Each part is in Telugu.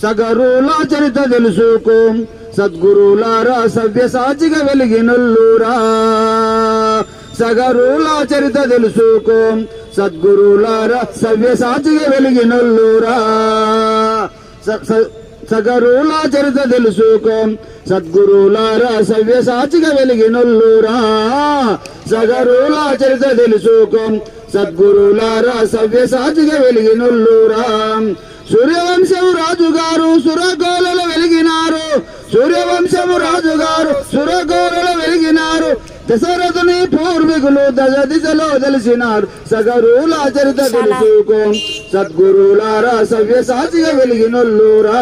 సగరుల చరిత తెలుసుకో సద్గురులారా సవ్య సాచిగా వెలిగినొల్లురా. సగరుల చరిత తెలుసుకో సద్గురులారా సవ్య సాచిగా వెలిగినొల్లురా. సగరుల చరిత తెలుసుకో సద్గురులారా సవ్య సాచిగా వెలిగినొల్లురా. సగరుల చరిత తెలుసుకో సద్గురులారా సవ్య సాచిగా వెలిగినొల్లురా. సూర్యవంశము రాజుగారు సురగోలలో వెలిగినారు. సూర్యవంశము రాజుగారు సురగోలలో వెలిగినారు. దశరథుని పూర్వీకులు దశ దిశలో తెలిసినారు. సగరుల చరిత తెలుసుకో సద్గురులారా సవ్య సాచిగా వెలిగినొల్లురా.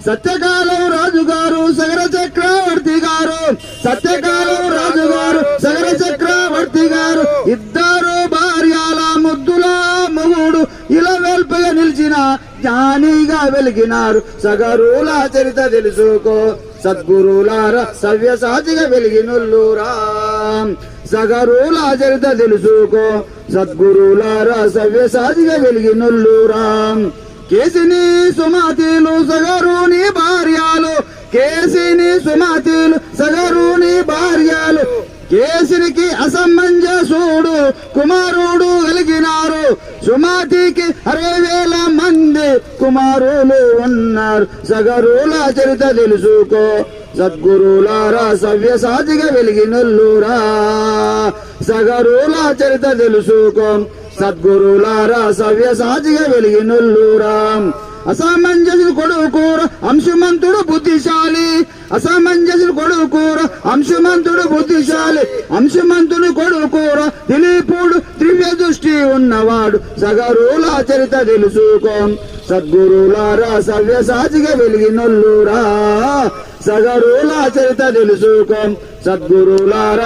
సత్యకాలం రాజుగారు సగర చక్రవర్తి గారు. సత్యకాలం రాజుగారు సగర చక్రవర్తి గారు. ఇద్దరు భార్యల ముద్దుల మొగుడు ఇలా వెల్పగా నిలిచిన జ్ఞానిగా వెలిగినారు. సగరుల చరిత తెలుసుకో సద్గురులారా సవ్య సాచిగా వెలిగినొల్లురా. సగరుల చరిత తెలుసుకో సద్గురులారా సవ్య సాచిగా వెలిగినొల్లురా. కేసిని సుమతిలు సగరుని భార్యలు. కేసిని సుమతిలు సగరుని భార్యలు. కేసినికి అసమంజసుడు కుమారుడు కలిగినారు. సుమతికి 60,000 మంది కుమారులు ఉన్నారు. సగరుల చరిత తెలుసుకో సద్గురులారా సవ్య సాచిగా వెలిగినొల్లురా. సగరుల చరిత తెలుసుకో సద్గురులారా సవ్య సాచిగా వెలిగినొల్లురా. అసమంజసుడు కొడుకూర అంశుమంతుడు బుద్ధిశాలి. అసమంజసుడు కొడుకూర అంశుమంతుడు బుద్ధిశాలి. అంశుమంతుడు కొడుకూర దిలీపుడు దివ్య దృష్టి ఉన్నవాడు. సగరుల చరిత తెలుసుకో సద్గురులారా సవ్య సాచిగా వెలిగినొల్లురా. సగరుల చరిత తెలుసుకో సద్గురులారా